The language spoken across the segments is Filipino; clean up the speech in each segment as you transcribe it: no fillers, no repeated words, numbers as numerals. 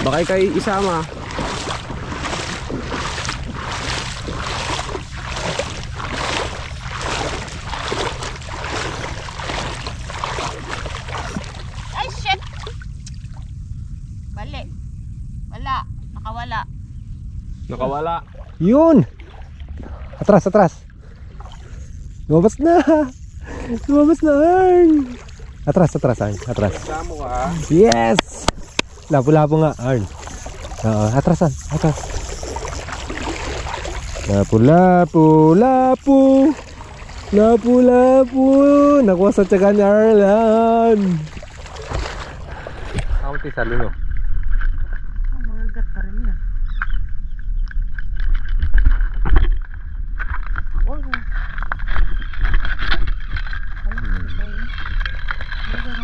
Baka kayo isama. Ay, shit! Bali. Wala. Nakawala. Nakawala. Yun! Atras, atras. Lumabas na! Lumabas na, Arn! Atras, atras, Arn. Atras. Kasama ka. Yes! Lapo-lapo nga, Arn. Atras, Arn. Atras. Lapo-lapo, lapo. Lapo-lapo. Nakuha sa tiyaga ni Arlan. Kaunti sa luno. Magagat pa rin yan.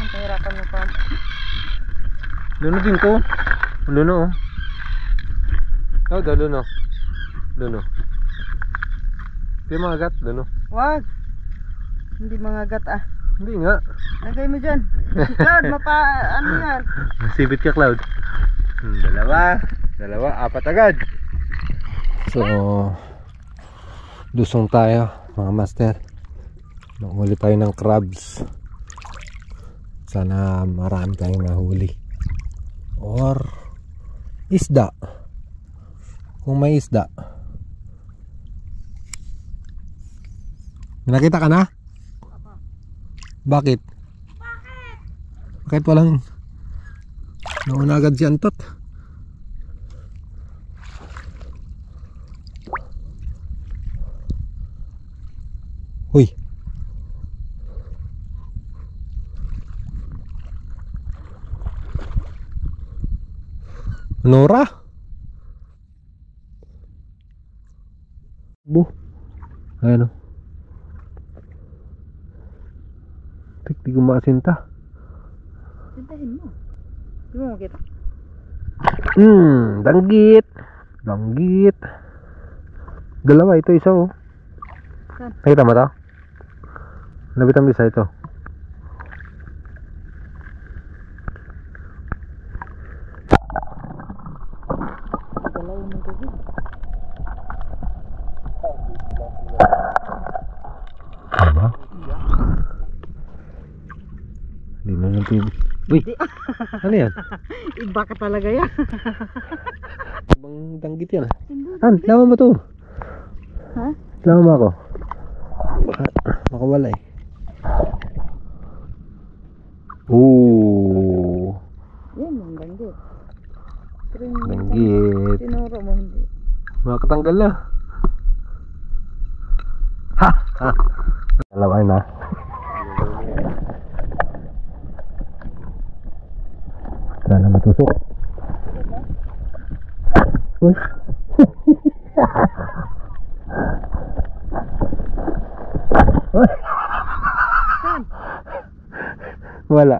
Pahirapan mo pa. Luno din ko. Luno, oh. Oh, da luno. Luno. Di mga gat, luno. Wag. Hindi mangagat ah. Hindi nga. Lagay mo dyan. Cloud, ano yan? Sibit ka, Cloud. Dalawa. Dalawa, apat agad. So, lusong tayo, mga master. Nanghuli tayo ng crabs. Sana marami tayong nahuli. Or isda. Kung may isda. Nakita ka na? Bakit? Bakit walang nauna agad si Antot? Uy. Nora? Bu. Ayan o. Di ko makasinta. Sintahin mo. Di mo makita? Danggit. Danggit. Dalawa, ito isa oh. Saan? Nakita mo ito? Nabitan mo isa ito. Dalawa ng tubig. Diba? Hindi na ng TV. Uy! Ano yan? Iba ka talaga yan. Ibang danggit yan ah. Han, lawan mo to. Ha? Lawan mo ako. Makawala eh. Ooh. Yan yung danggit. Pero yung Danggit. tinuro mo hindi. Makatanggal na. Ha! Ha! Dalawa na. Sana matusok. Uy. Wala.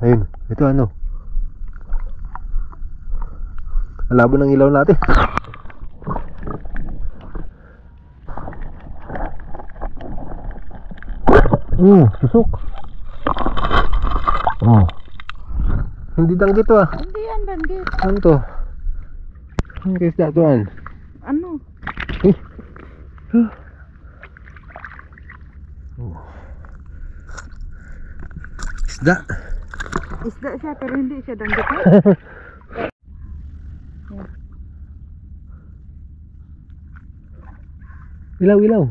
Ayun, ito ano? Alabo ng ilaw natin. Susok. Oh. Hindi danggit to ah. Hindi yan danggit. Ano to? Ang isda to an? Ano? Isda. Isda siya pero hindi siya danggit. Ilaw, ilaw.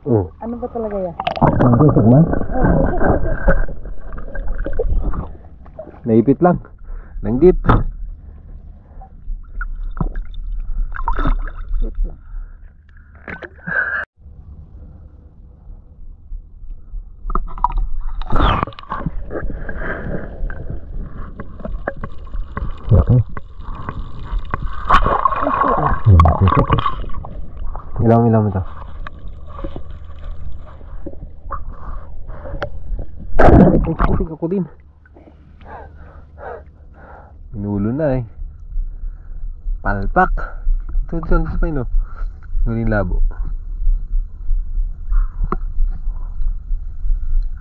Oh. Ano ba talaga yan? Susok man? Naipit lang. Langgit. Wait lang. Okay. Ilaw mo ito. Putik ako din. Pinulo na eh. Palpak. Ito pa yun oh. Nguling labo.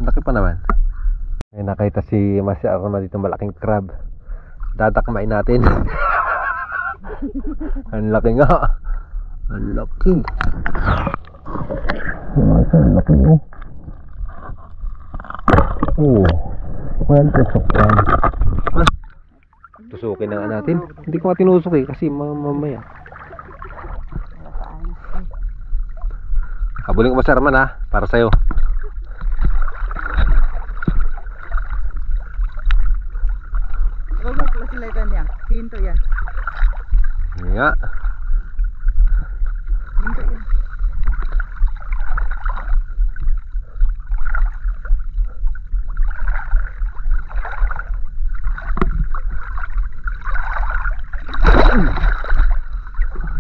Laki pa naman. May nakita si Master Arma dito malaking crab. Dadakmain natin. Ang laki nga. Ang laki. Ang laki oh. Oh. Well, tusok yan. Tusukin na nga natin. Hindi ko nga tinusok eh kasi mamaya. Habulin ko Master Arman ha, para sa'yo. Huwag mo sila niya. Hinto yan. Nga. Hinto yan.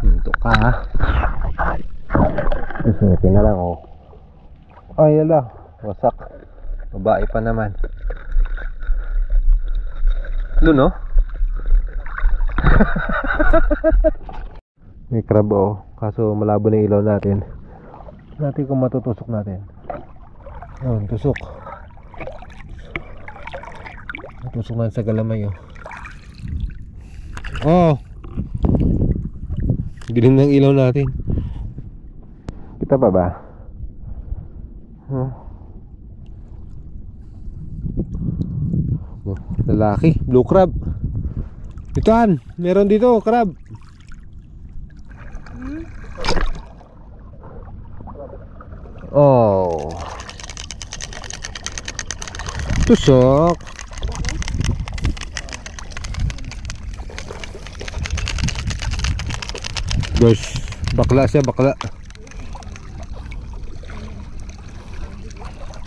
Hinto ka ha. Susutin na lang oh. Ay ala, wasak. Babae pa naman. Luno? May crab oh. Kaso malabo na ilaw natin. Natin kung matutusok natin. Ayun, tusok. Tusok natin sa galamay oh. Oh. Dilim ng ilaw natin. Kita pa ba? Oh, lalaki, blue crab. Ituan, meron dito crab. Oh. Tusok. Guys, bakla siya, bakla.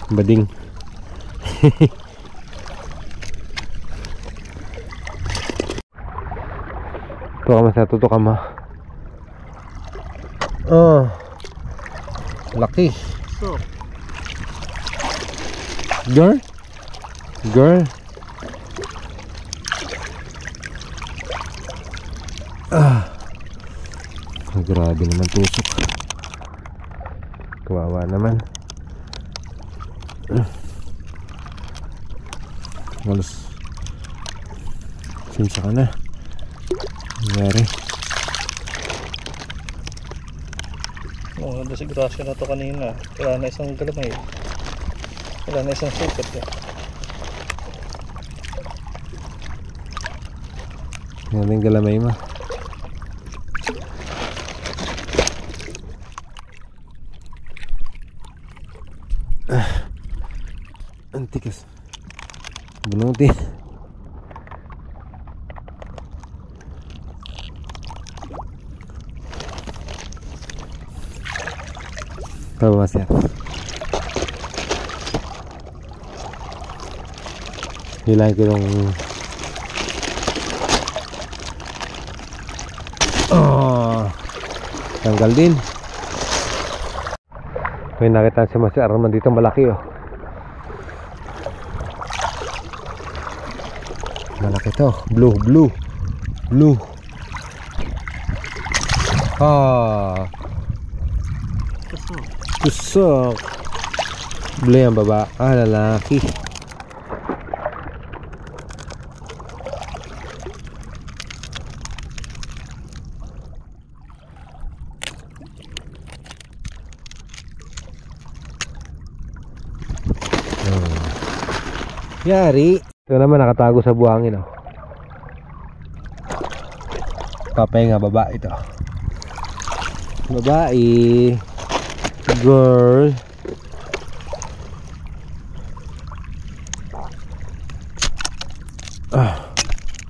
Bading. Tutok ka mas, tutok ka ma. Oh, laki. So, Girl? Girl? Grabe naman tusok. Kawawa naman. Halos sinsa ka na. Nangyari. Maganda si grasya na to kanina. Wala na isang galamay. Wala na isang sukat eh. Yan yung galamay mo. Antikas. Bunutin. Tama masya. Hilahin ko yung tanggal din. May nakita si Master Arman dito malaki oh. Malaki to, blue. Tusok. Blue yung baba. Lalaki. Yari. Ito naman nakatago sa buhangin oh. Papahinga babae ito. Babae. Girl.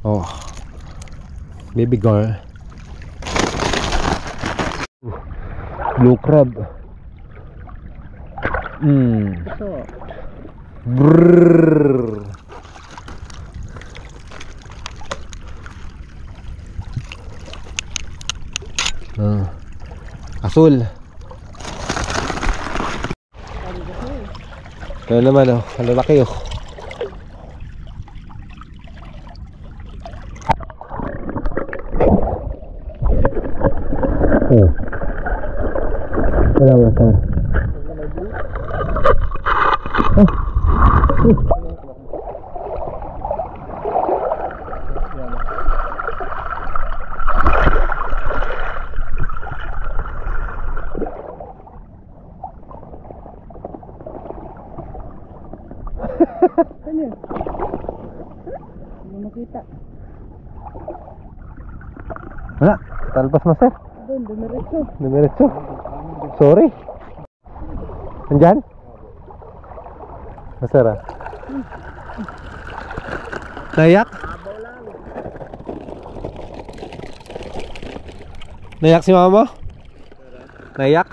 Oh. Baby girl. Blue crab. so. Brrrr. Asul. Kaya naman oh, ang lalaki oh. Oh. Wala. Oh. Ano yun? Hindi makita. Wala, talpas master. Doon, dumiretso. Dumiretso. Sorry. Nandyan? Master ah. Nayak? Nayak si mama mo? Nayak?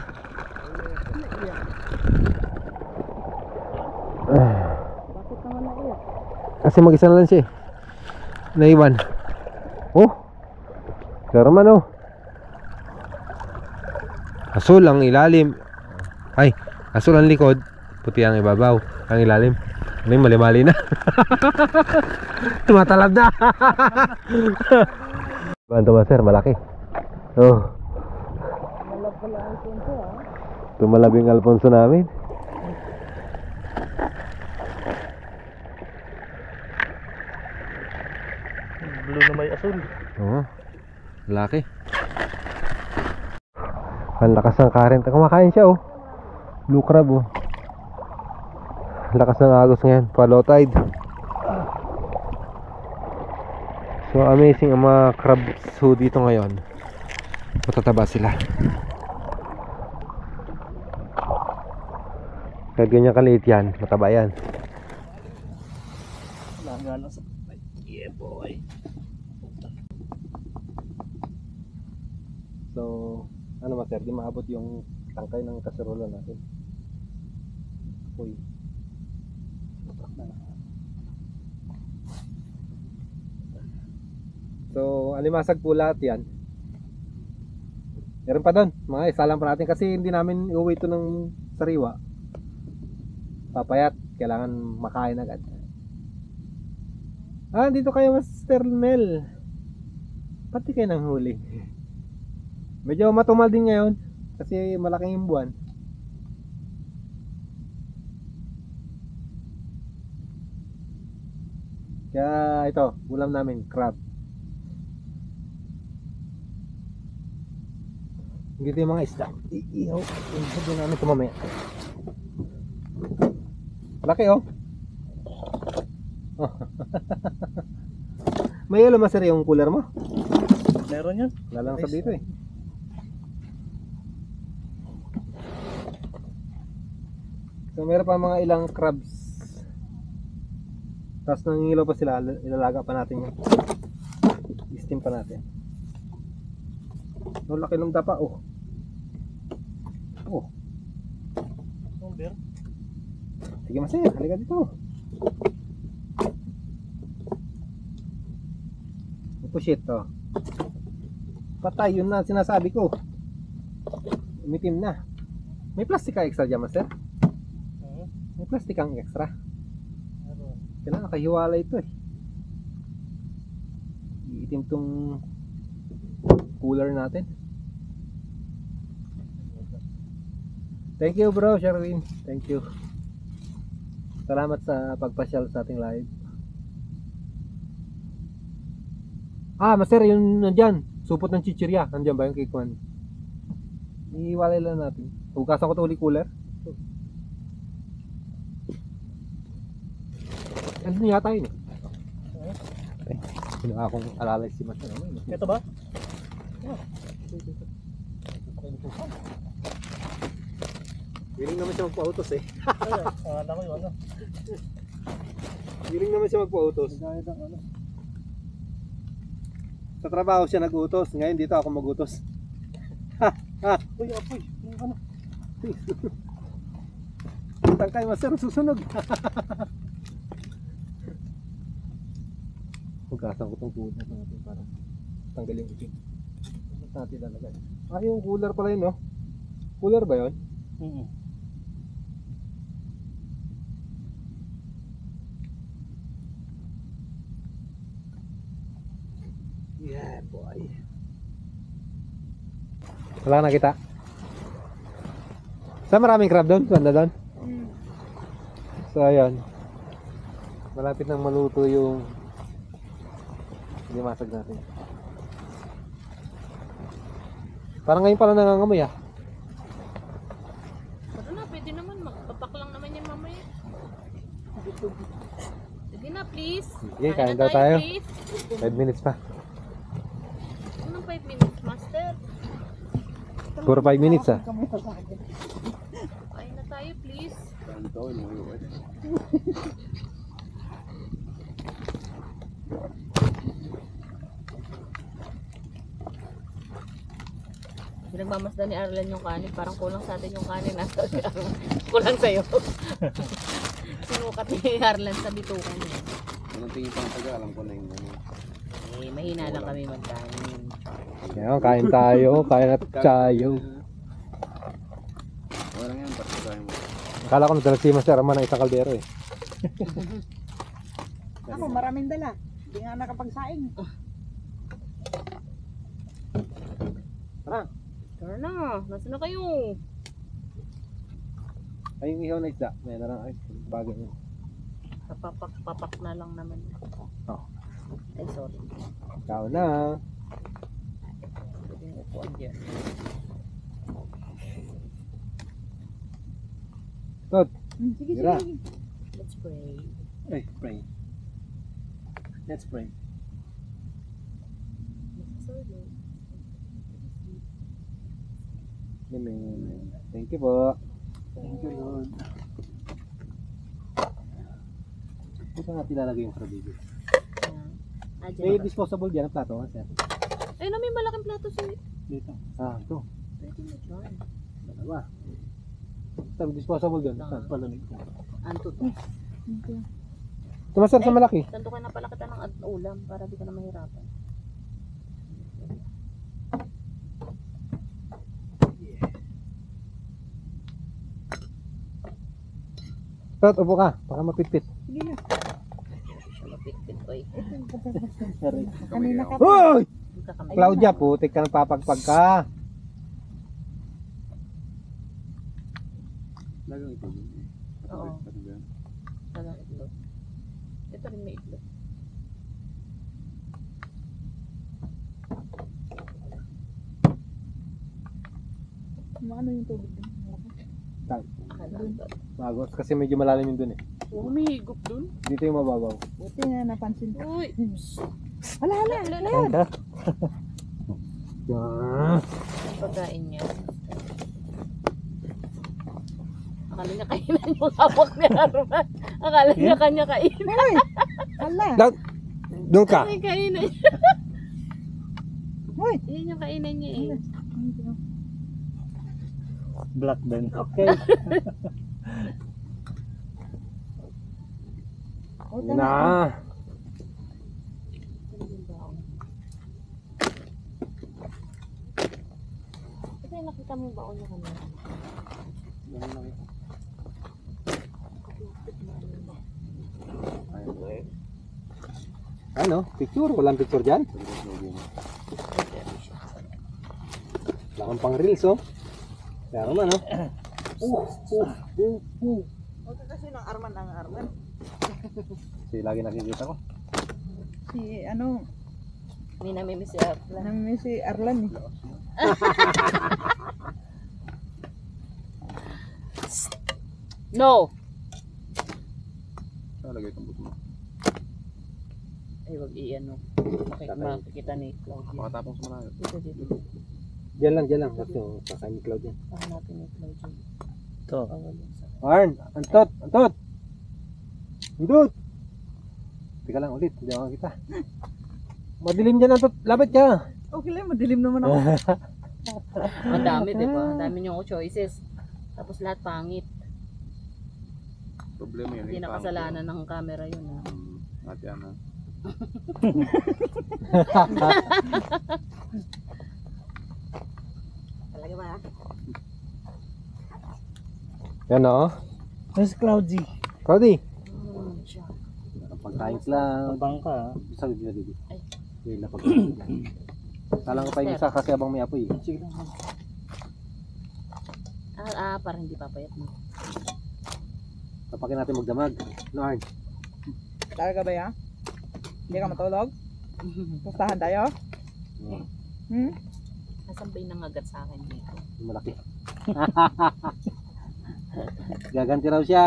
Bakit naman naiyak? Kasi mag-isa na lang siya eh. Naiwan. Oh. Karman oh. Asul ang ilalim. Ay, asul ang likod. Puti ang ibabaw. Ang ilalim. Ano yung mali-mali na. Tumatalab na. Banto ba sir? Malaki. Oh. Malab pala ang Alfonso ah. Tumalab yung Alfonso namin. Blue na may asul. Oo. Laki. Ang lakas ng current. Kumakain siya oh. Blue crab oh. Lakas ng agos ngayon. Low tide. So amazing ang mga crabs ho dito ngayon. Matataba sila. Kahit ganyan kaliit yan, mataba yan. Nagana sa... Yeah boy. So, ano master, di maabot yung tangkay ng kaserola natin. Uy. So, alimasag po lahat yan. Meron pa doon, mga isalang pa natin kasi hindi namin iuwi ito ng sariwa. Papayat, kailangan makain agad. Ah, dito kayo Master Mel. Pati kayo ng huli. Medyo matumal din ngayon kasi malaking yung buwan. Kaya ito, ulam namin, crab. Dito yung mga isda. Iihaw. Iihaw din namin ito mamaya. Laki oh. May alam master yung cooler mo? Meron yan. Lalang sa dito eh. So meron pa mga ilang crabs. Tapos nangingilaw pa sila, ilalaga pa natin yan. I-steam pa natin. No, laki ng dapa oh. Oh. Number. Sige master, halika dito. Push it oh. Patay, yun na sinasabi ko. Umitim na. May plastic ka extra dyan master? May plastic kang extra. Kailangan nakahiwala ito eh. Iitim tong cooler natin. Thank you bro, Sherwin. Thank you. Salamat sa pagpasyal sa ating live. Ah, master, yun nandyan. Supot ng chichirya. Nandyan ba yung kikuan? Iiwalay lang natin. Hugasan ko ito uli cooler. Ano yata yun eh? Okay. Kinuha akong alalay si master. Ito ba? Willing naman siya magpa-autos eh. Alam mo yun ano? Willing naman siya magpa-autos. Sa trabaho siya nag-utos. Ngayon dito ako mag-utos. Ha! Ha! Uy, apoy! Ano? Tangkay master, susunog! Hugasan ko itong cooler natin para tanggal yung itim. Natin lalagay. Ah, yung cooler pala yun, no? Cooler ba yun? Yeah, boy. Wala ka nakita? Saan maraming crab doon? Banda doon? So, ayan. Malapit nang maluto yung limasag natin. Parang ngayon pala nangangamoy ah. Pero na, pwede naman. Magpapak lang naman yan mamaya. Sige na, please. Sige, kain daw tayo. Please. 5 minutes pa. Anong 5 minutes, master? Puro 5 minutes ah. Kain na tayo, please. Pinagmamasdan ni Arlen yung kanin. Parang kulang sa atin yung kanin. Kulang sa'yo. Sinukat ni Arlen sa bitukan niya. Anong tingin pang taga? Alam ko na yung ano. Eh, mahina lang kami magkanin. Yan, kain tayo. Kain at tayo. Wala nga yan, pati tayo mo. Akala ko nadalag si Master Arman ng isang kaldero eh. Ako, maraming dala. Hindi nga nakapagsaing. Tara na. Nasaan na kayo? Ay, yung ihaw na isda. May na lang ay bagay mo. Papak na lang naman. Oh. Ay, sorry. Ikaw na. Pwede yung upuan dyan. Tot. Sige, Tira. sige. Let's pray. Ay, pray. Let's pray. Amen. Thank you po. Thank you, Lord. Ito nga tilalagay yung karabigis. Ah, May dyan. disposable dyan ang plato, sir. Ay, no, may malaking plato sa... Dito. Ah, ito. Pwede mo dyan. Dalawa. Sabi disposable dyan. Saan pala nito? Anto to. Tumasar sa malaki. Santo ka na pala kita ng ulam para di ka na mahirapan. Tot, upo ka. Baka mapitpit. Sige na. Siya mapit-pit, oy. Kanina ka pa. Hoy! Magkakamay. Claudia, putik ka nagpapagpag ka. Lagang ito. Oo. Talagang itlog. Ito rin may itlog. Ano yung tubig doon? Akala ko. Magos kasi medyo malalim yung dun eh. Oh, may higop dun. Dito yung mababaw. Buti na napansin ko. Uy! Hala, hala. Kain ka? Yan. Ang pagkain niya. Akala niya kainan yung hawak ni Arman. Akala niya kanya kainan. Uy! Hala. Doon ka. Ay, kainan niya. Uy! Yan yung kainan niya eh. Black din. Okay. Yun na. Kasi nakita mo yung baon niya kanina. Ano? Picture? Walang picture dyan? Wala kang pang reels oh. Kaya naman oh. Huwag ka kasi ng Arman ang Arman. Kasi lagi nakikita ko. Si ano, Hindi namin miss si Arlan. namin si Arlan eh. No! Lagay itong buto mo. Ay, wag i-ano. Makikita ni Claudia. Makatapong sa malayo. Dito, dito. Diyan lang. Kasi kakain ni Claudia. Hanapin ni Claudia. Ito. Bawal yung sa... Arn! Antot! Antot! Antot! Teka lang ulit. Hindi ako kita. Madilim dyan Antot. Lapit ka. Okay lang, madilim naman ako. Ang dami, di ba? Ang dami niyong choices. Tapos lahat pangit. Problema yan. Hindi na kasalanan ng camera yun. Ha? Ate Ana. Talaga ba? Yan o. Mas cloudy. Cloudy. Siya. Pagkain lang. Tabang ka. Isa dito dito. Ay. Yun na pagkain. Kalang ko pa yung isa kasi abang may apoy. Sige lang. Parang hindi papayat mo. Tapakin natin magdamag. No, Arn? Talaga ba yan? Hindi ka matulog? Pustahan tayo? Hmm? Nasaan ba yung nangagat sa akin dito? Malaki. Gaganti raw siya.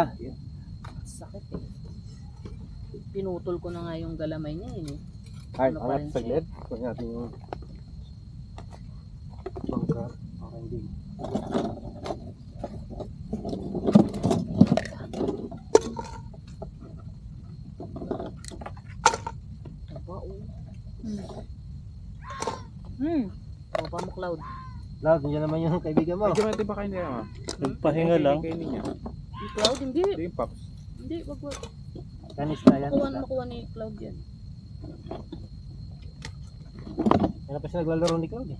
Sakit eh. Pinutol ko na nga yung galamay niya yun eh. Ay, Ano pa rin angat saglit. Kung natin yung bangka. Okay din. Aba oh. Hmm. Tropa mo Cloud. Cloud, yun naman yung kaibigan mo. Medyo natin pa kayo nila, ma. Nagpahinga lang. Kayo niya. Yung Cloud hindi. Ito yung pops. Hindi, wag wag. Kanis na yan. Makuha ni Cloud yan. Yan pa siya naglalaro ni Cloud eh.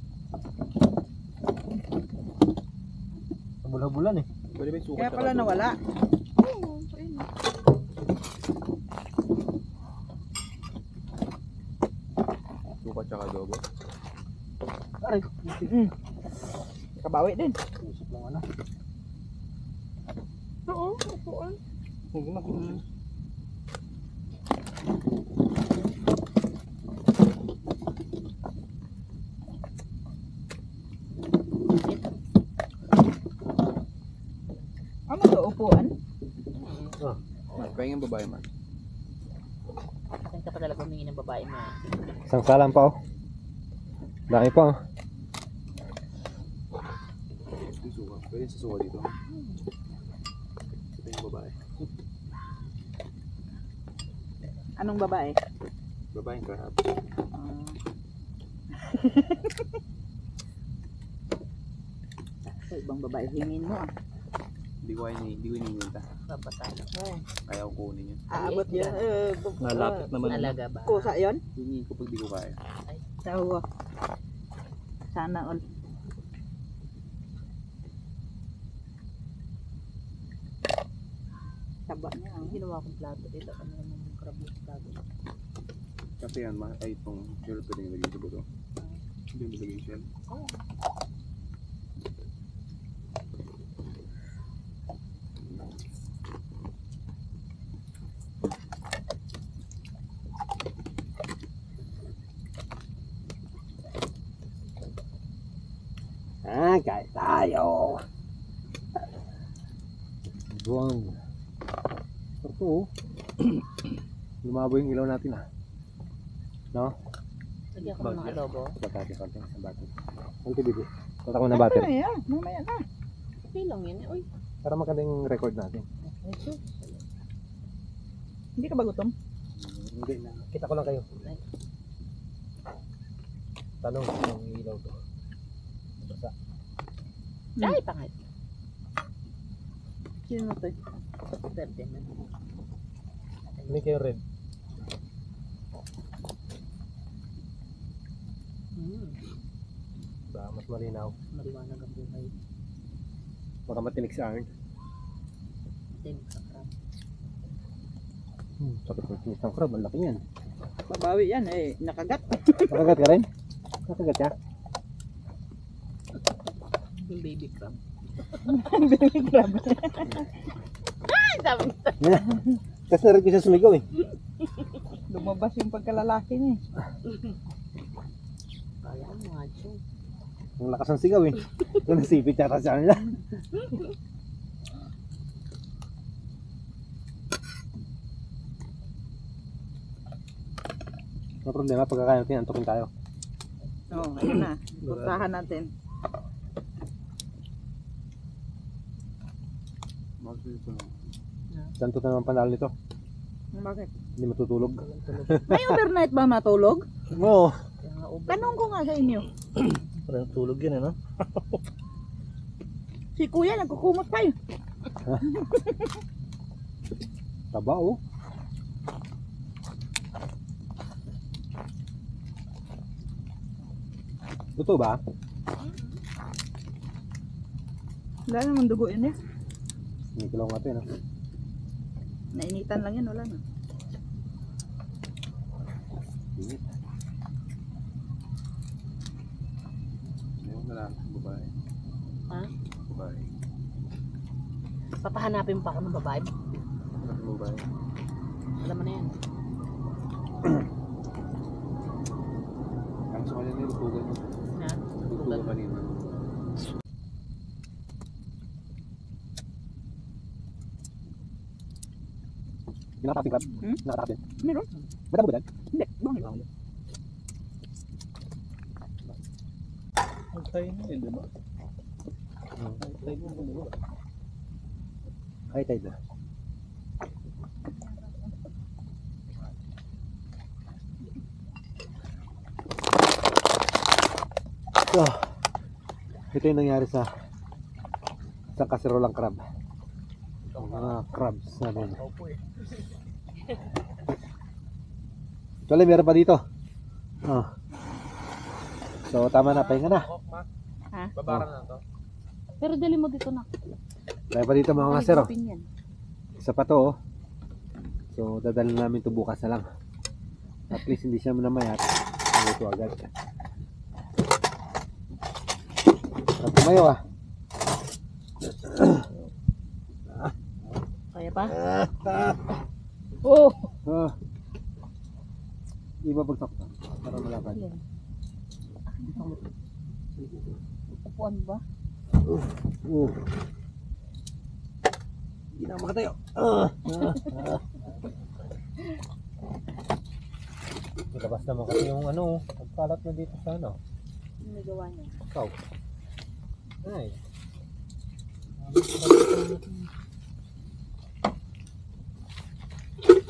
Sa bulan-bulan eh. Pwede ba yung sukat? Kaya pala nawala. Oo, ayun. Sukat tsaka adobo. Aray, Hmm. Kabawi din. usap lang ano. Oo, upuan. Hindi na. Ano to, upuan? Pahinga babae, ma. Saan ka pa talaga humingi ng babae mo? Isang salam pa oh. Dami pa oh. Yung sukat. Pwede sa sukat dito. Ito yung babae. Anong babae? Babaeng crab. Sa ibang babae hingin mo ah. Hindi ko iniinta. Babatan. Ayaw ko kunin yun. Aabot yan. Nalapit naman. Alaga ba? Kusa yun? Hingin ko pag di ko kaya. Sawa. Sana all. Taba niya. Ang ginawa kong plato dito. Ano naman yung crab yung plato? Kasi yan, ma. Ay, itong shell pwede nilagay sa buto. Hindi yung nilagay yung shell. Ah, kain tayo. Buwang. Ito oh. Lumabo yung ilaw natin ah. No? Lagyan ko ng mga adobo. Konti sa battery. Konti bibi. Konti ko na battery. Ano yan? Mamaya na. Okay lang yan eh. Uy. Para maganda yung record natin. Hindi ka ba gutom? Hindi na. Kita ko lang kayo. Tanong kung ilaw to. Basa. Ay, pangit. Sino to? Verde na. Hindi kayo red. Ba, mas malinaw. Maliwanag ang buhay. Baka matinik si Arn. Din sa crab. Sakit ng tinis ng crab. Ang laki yan. Babawi yan eh. Nakagat. Nakagat ka rin? Nakagat ka? Yung baby crab. Baby crab. Ay, sabi nito. Kasi narin ko siya sumigaw eh. Lumabas yung pagkalalaki niya eh. Kaya mo nga, Chong. Ang lakas ng sigaw eh. Kung nasipit yata sa kanila. Ang problema, pagkakain natin, antukin tayo. Oo, ayun na. Pustahan natin. Mag-save ko na. Santo na naman panalo nito. Bakit? Hindi matutulog. May overnight ba matulog? Oo. Kaya nga, ubo. Tanong ko nga sa inyo. Parang tulog yun ano? Si kuya nagkukumot pa yun. Taba oh. Totoo ba? Wala namang dugo yun eh. Hindi ko lang nga ito yun. Nainitan lang yan, wala na. Init. Ayaw na lang. Babae. Ha? Babae. Papahanapin pa ako ng babae. Babae. Alam mo na yan. Ang sa kanya nilutugan mo. Na? Lutugan kanina. Nakatapin crab. Hmm? Nakatapin. Meron? Madami ba dyan? Hindi. Bangin. High tide na eh, diba? High tide na diba? High tide na. So, ito yung nangyari sa isang kasirolang crab. Mga crabs namin. Actually, meron pa dito. Oh. So, tama na. Pahinga na. Ha? Babaran na to. Pero dali mo dito na. Kaya pa dito mga kasero. Open yan. Isa pa to. Oh. So, dadalhin namin to bukas na lang. At least hindi siya namayat. Luto agad. Sarap tumayo ah. Kaya pa? Oh! Ah. Di ba bagsak pa? Para malapad. Yan. Upuan ba? Hindi na makatayo. Ilabas naman kasi yung ano, nagkalat na dito sa ano. Ano may gawa niya? Ikaw. Ay.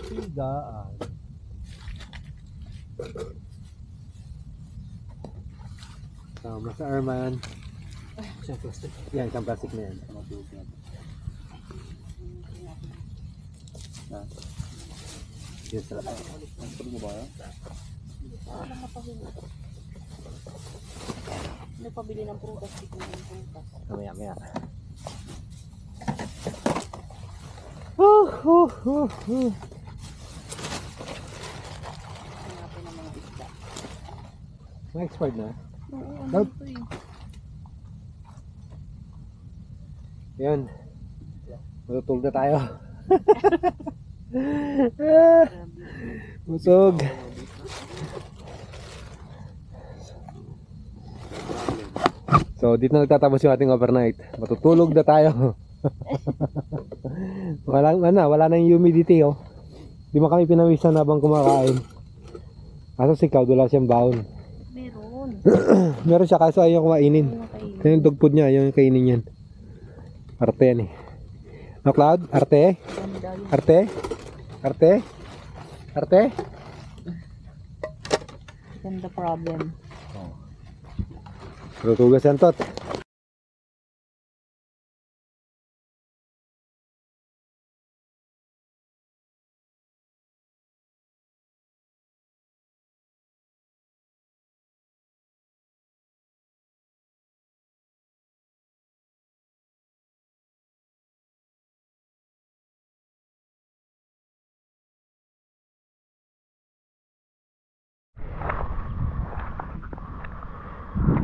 Higaan. Sama sa Arman. Isang plastic. Yan, isang plastic na yan. Yan sa lahat. Ang mo ba yan? Ano mapahuli? Nagpabili ng prutas, di ko ng prutas. Mamaya, mamaya. Hanapin ng mga isda. Mga expired na. Oo, ano Nope. ito eh. Yan. Matutulog na tayo. Busog. So, dito na nagtatapos yung ating overnight. Matutulog na tayo. wala na yung humidity, oh. Di mo kami pinawisan habang kumakain. Kaso si Cloud, wala siyang baon. Meron. Meron siya kaso ayaw kumainin. Ano kainin? Kaya yung dog food niya, ayaw yung kainin yan. Arte yan eh. No, Cloud? Arte? Ano daw yun? Arte? Arte? Arte? Then the problem. Tutugas yan, Tot.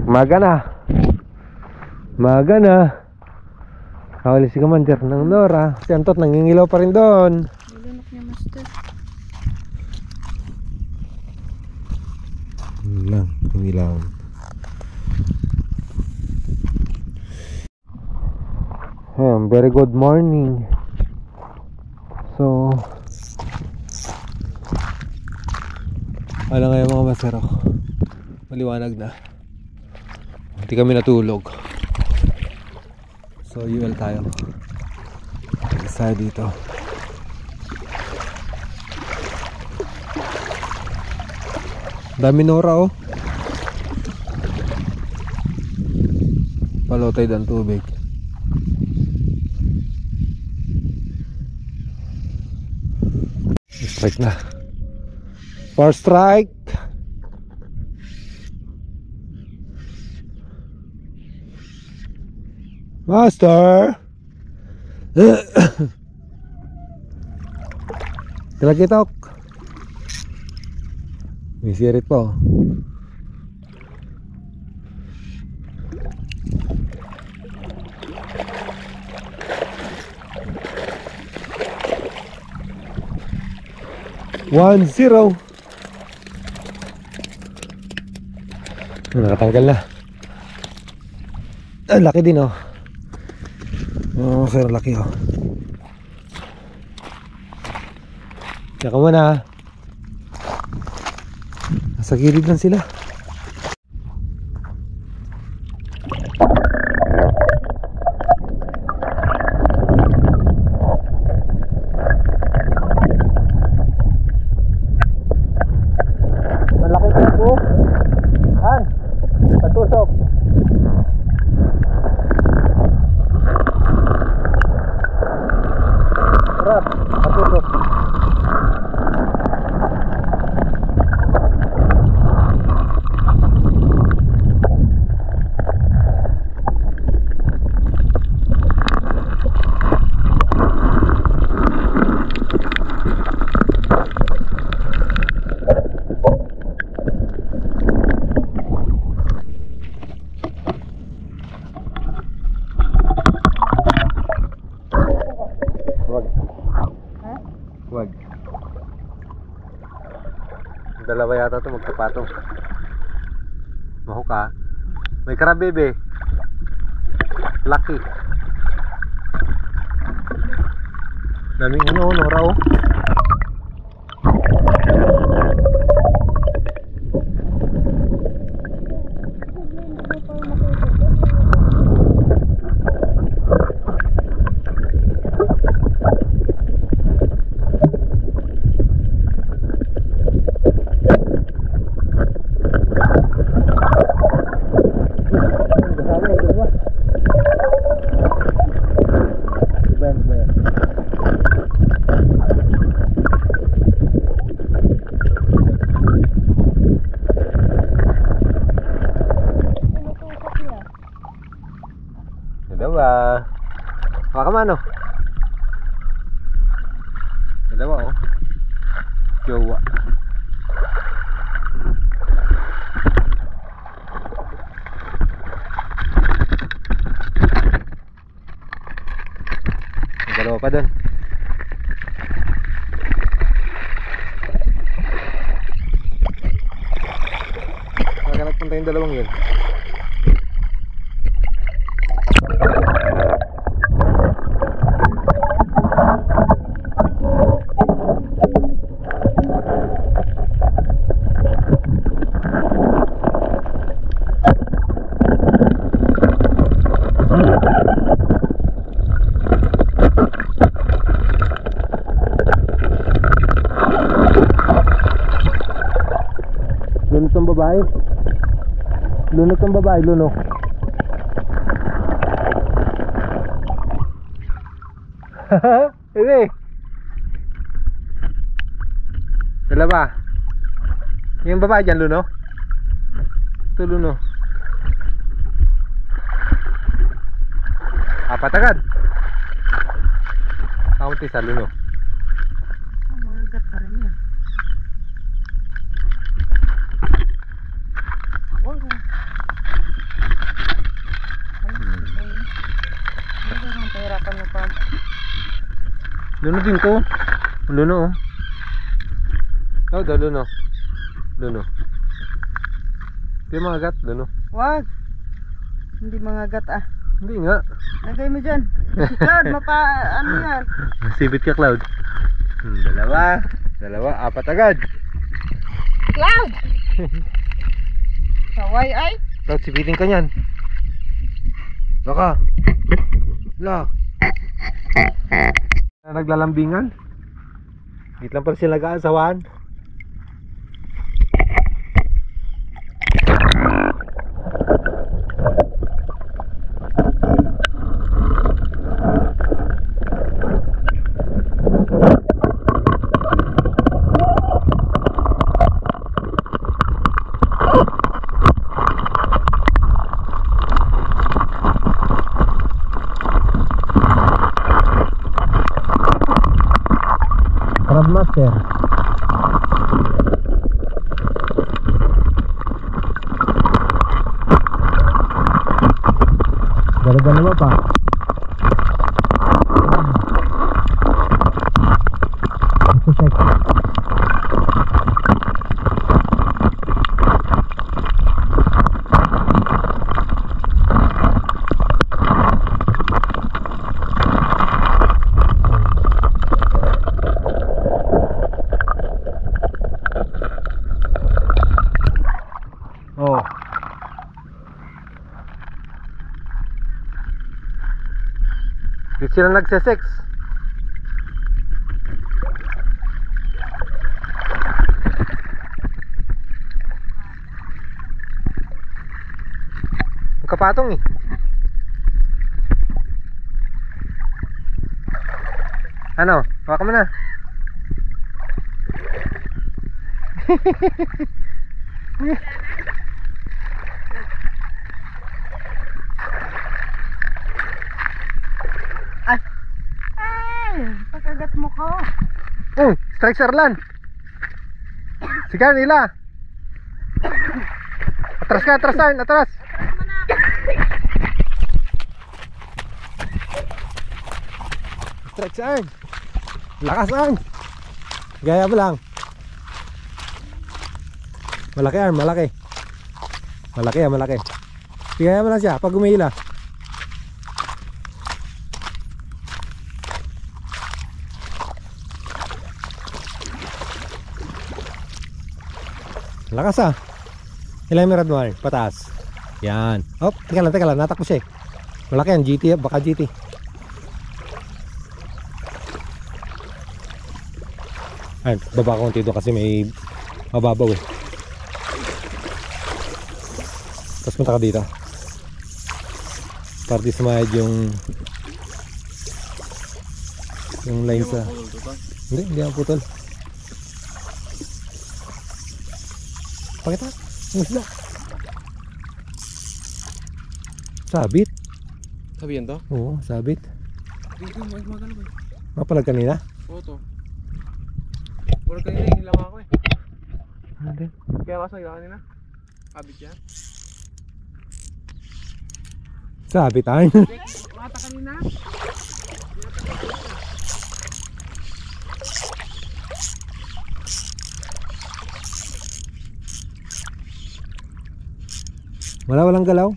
Maga na. Maga na. Hawali si Commander ng Nora. Si Antot nangingilaw pa rin doon. Nilunok niya, master. Lang, nangilaw. Very good morning. So, ano ngayon mga masero? Maliwanag na. Hindi kami natulog. So, UL tayo. Isa dito. Dami Nora oh. Palotay ng tubig. Strike na. Power strike. Master. Talakitok. May sirit po. 1-0. Nakatanggal na. Ang laki din, oh. Oh, sir, laki, oh. Tsaka mo na. Nasa gilid lang sila. Malaki po. Han, patusok. Harap, patusok. Wag. Dalawa yata ito magkapatong. Mahuka. May karabebe. Laki. Daming nora, oh. Dalawa. Baka mano? Dalawa, oh. Jowa. Dalawa pa doon. Saan nagpunta yung dalawang yun? Lunok ng babae. Lunok ng babae, lunok. Ini. Dalawa. Yung babae dyan, luno. Ito, luno. Apat agad. Kaunti sa luno. Magagat pa rin yan. Pahirapan mo pa. Luno din to. Luno, oh. Oh, daw luno. Luno. Di mga gat, luno. Wag. Hindi mga gat, ah. Hindi nga. Lagay mo dyan. Si Cloud, ano yan? Sibit ka, Cloud. Dalawa. Dalawa, apat agad. Cloud! Saway ay. Cloud, sibitin ka niyan. Baka. La. Naglalambingan. Dito lang pala sila nag-aasawan. Crab master. Dalawa pa. Ito check. Ba't sila nagsesex? Ang kapatong eh. Ano? Hawakan mo na. Pagkagat mo ko. Strike si Arlan. Sige nila. Atras ka, atras tayo, atras. Strike saan? Lakasan. Gaya mo lang. Malaki arm, malaki. Malaki yan, malaki. Gaya mo lang siya pag umihila. Lakas ah. Ilan yung radwar? Pataas. Yan. Oh, teka lang, natakbo siya eh. Malaki yan, GT, baka GT. Ay, baba konti doon kasi may mababaw eh. Tapos punta ka dito. Para di sumayad yung line sa... Hindi ang putol. Pakita, ang isda. Sabit. Sabi yan to? Oo, sabit. Dito, may magano ba? Mapalag kanina? Oo to. Wala kanina, hindi lang ako eh. Ano din? Kaya kasagda kanina. Abit yan. Sabit ay. Mata kanina. Walang galaw.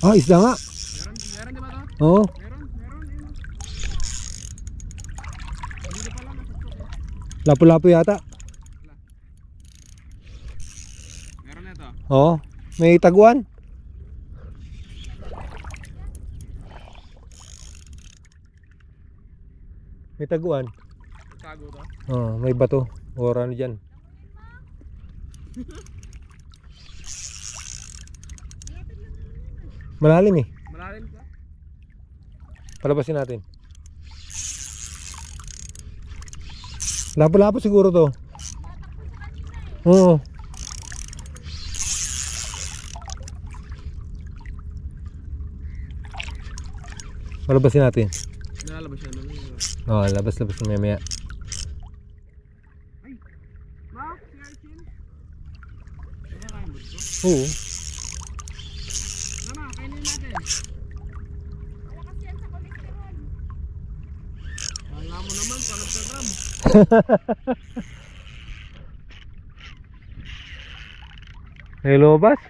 Ah, isda nga. Meron di ba to? Oo. Meron. Lapu-lapu yata. Meron na ito. Oo. May taguan. May taguan. Tago to. Oo, may bato. Ora ano dyan. Malalim eh. Malalim ka? Palabasin natin. Lapo-lapo siguro to. Oo. Palabasin natin. Nalalabas siya naman. Oo, labas-labas na maya. Ma, si Archin. Ano kain mo ito? Oo. Mama, kainin natin. Malakas yan sa kolesterol. Kala mo naman, panagtagram. Hello, boss.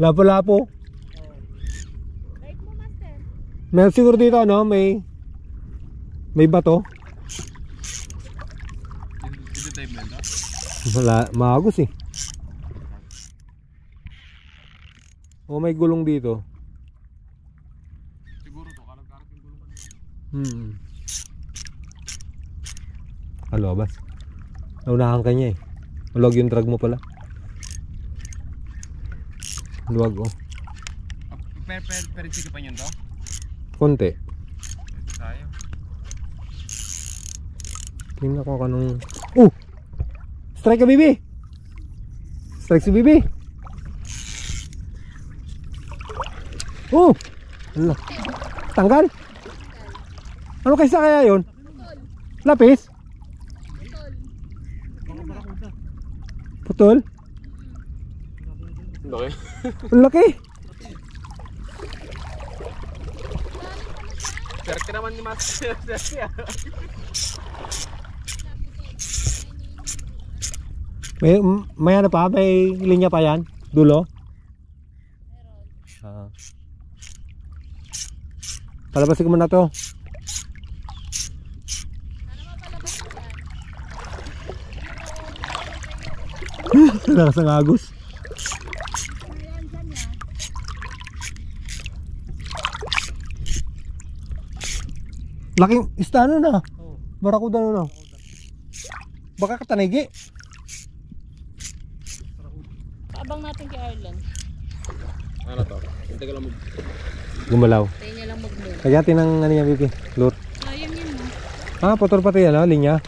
Lapo-lapo. Right mo, master. Meron siguro dito ano, may bato. Dito tayo mo ito? Maagos eh. O may gulong dito. Siguro to, karag-karag yung gulong kanina. Alobas. Naunahan ka niya eh. Maluwag yung drag mo pala. Luwag oh. Pero sige pa yun to? Konti. Sayang. Tingnan ko kanong... Strike ka, Bibi! Strike si Bibi! Ala. Tanggal? Ano kaysa kaya yun? Lapis? Putol? Okay. Ang laki! Serte naman ni Master. Serte. May ano pa? May linya pa yan? Dulo? Palabasin ko muna to. Lakas ng agos. Laking isda ano na? Barakuda na. Baka katanigi. Abang natin kay Arlan. Ano to? Hindi ko lang Gumalaw. Tayo niya lang mag-move. Kagatin ng ano yan, Bibi? Lure. Sayang yun no. Ah, putol pati yan, linya.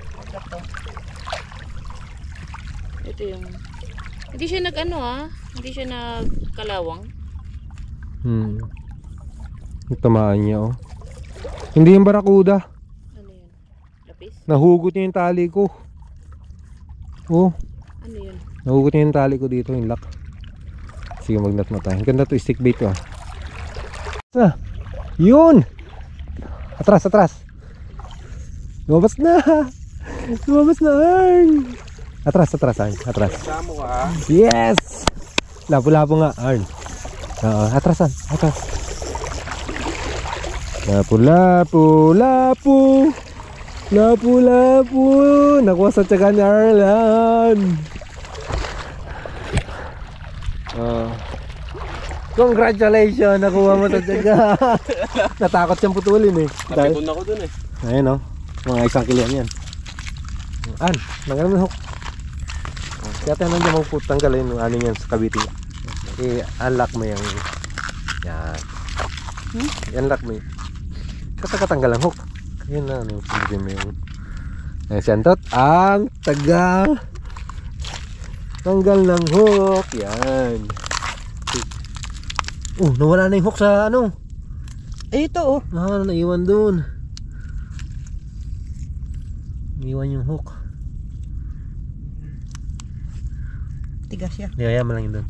Ito yung... Hindi siya nag-ano hindi siya nagkalawang. Tamaan niya, oh. Hindi yung barakuda. Ano yun? Lapis? Nahugot niya yung tali ko. Oh, Ano yun? nahugot niya yung tali ko dito, yung lock. Sige, magnat na tayo. Ganda to, stick bait to Yun! Atras. Lumabas na! Arn! Atras, Arn. Atras. Kasama ka. Yes! Lapo-lapo nga, Arn. Atrasan. Lapo-lapo. Nakuha sa tiyaga ni Arlan. Congratulations! Nakuha mo sa tiyaga. Natakot siyang putulin eh. Napikon ako dun eh. Ayun, mga 1 kilo yan. Tanggalin mo yung hook. Kaya tayo nandiyan mo tanggalin yung ano yan sa kabiting. I-unlock mo yung yan. I-unlock mo yung katanggal ang hook. Ayun na, pwede mo yung siyandot. Ang tanggal ng hook. Yan. Nawala na yung hook sa ano. Ito Naiwan dun. Iwan yung hook. tigas siya. Yaya mo lang yun doon.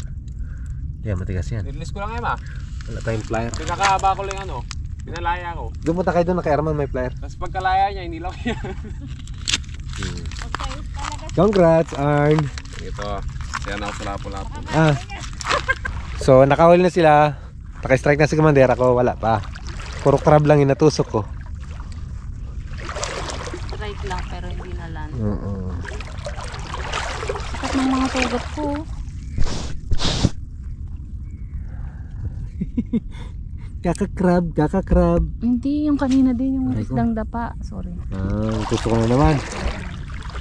Yaya, matigas yan. Nirelease ko lang Emma. Wala tayong plier. Pinakahaba ko lang pinalaya ko. Dumunta kayo doon, naka-Airman may plier. Tapos pagkalaya niya, hindi lang yan. Congrats, Arn. Ito, siya na ako sa lapo-lapo. So, nakahuli na sila. Naka-strike na si Commander ako, wala pa. Puro crab lang yung natusok ko. Right lang pero hindi na land. Sakat ng mga tugot ko. Kaka-crab. Hindi, yung kanina din yung Aray ko. isdang dapa. Sorry. Gusto ko na naman.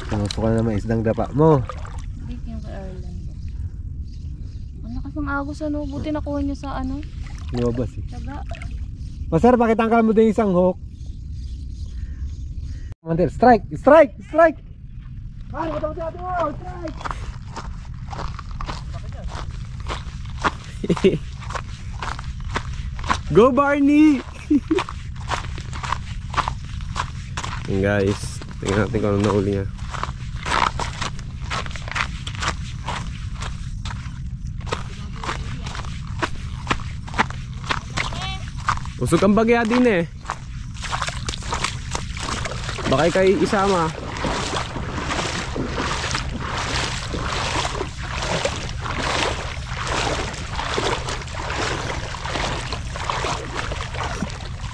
Gusto ko na naman isdang dapa mo. Hindi yung kay Arlan. Ang lakas ng agos buti nakuha niya sa Lumabas eh. taga. Master, pakitanggal mo din isang hook. Commander, strike! Go Barney! Yan guys, tingnan natin kung anong nauli niya. Usok ang bagya din eh. Baka kay isama.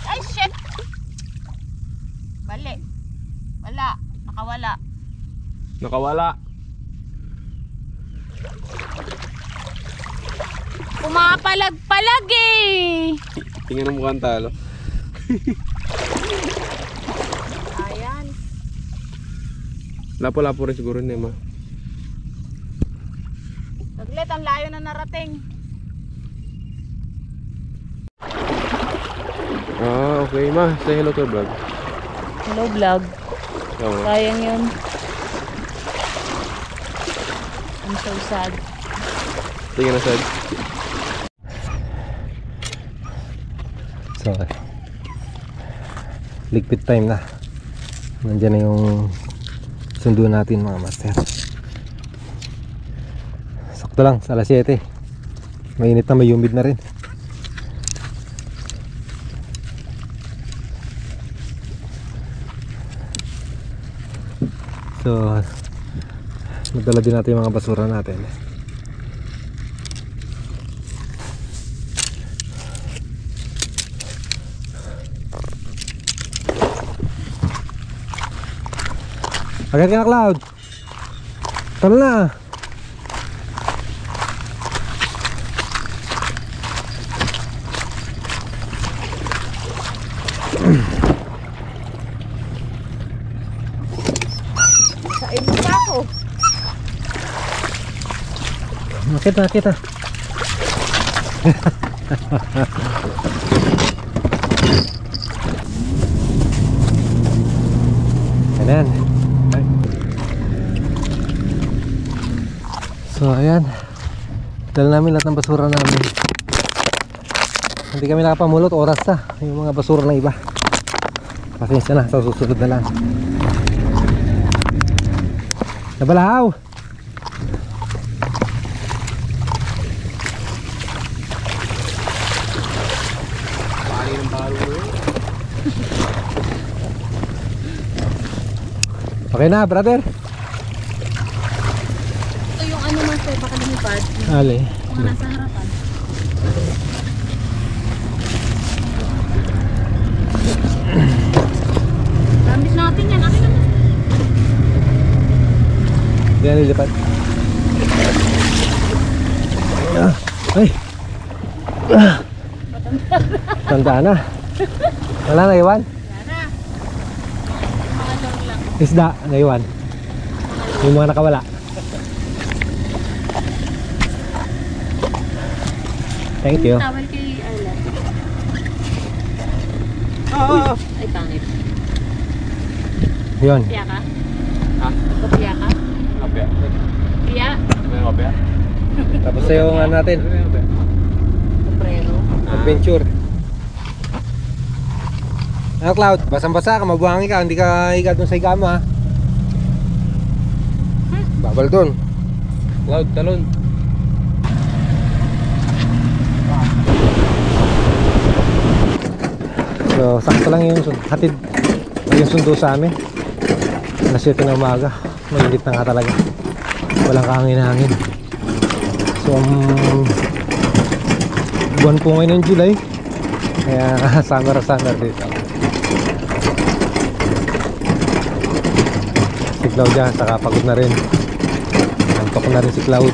Ay shit! Bali. Wala. Nakawala. Nakawala. Pumapalag-palag eh! Tingnan mo mukhang talo. Ayan. Lapo-lapo rin siguro ni Emma. Saglit, ang layo na narating. Okay ma, say hello to vlog. Hello vlog. Tama. Sayang yun. I'm so sad. Tingnan na sad. So, ligpit time na. Nandiyan na yung sundo natin mga master. Sakto lang, sa alas 7. Mainit na, may humid na rin. So, nagdala din natin yung mga basura natin. Agad ka na, Cloud. Tara na. Nakita. Ayan. So ayan, dala namin lahat ng basura namin. Hindi kami nakapamulot, oras na yung mga basura ng iba. Pasensya na, sa susunod na lang. Nabalahaw! Pari ng baro mo yun. Okay na, brother. Ito yung ano master, baka lumipad. Ali. Mga nasa harapan. Rambis natin yan. Akin naman. Hindi na nilipat. Ay! Tanda na. Wala na iwan? Wala na. Mga long lang. Isda na iwan. Yung mga nakawala. Thank you. Tawal kay Arlan. Oo. Ay, pangit. Yun. Piya ka? Ha? Piya ka? Kapya. Piya? May kapya? Tapos na yung ano natin. Sombrero. Adventure. Ano Cloud? Basang-basa ka, mabuhangin ka. Hindi ka higa dun sa higa mo ha. Babal dun. Cloud, talon. So sakto lang yung hatid. Yung sundo sa amin. Alas 7 na umaga. Mainit na nga talaga. Walang kahangin-hangin. So buwan po ngayon ng July. Kaya summer dito. Si Cloud dyan, saka pagod na rin. Antok na rin si Cloud.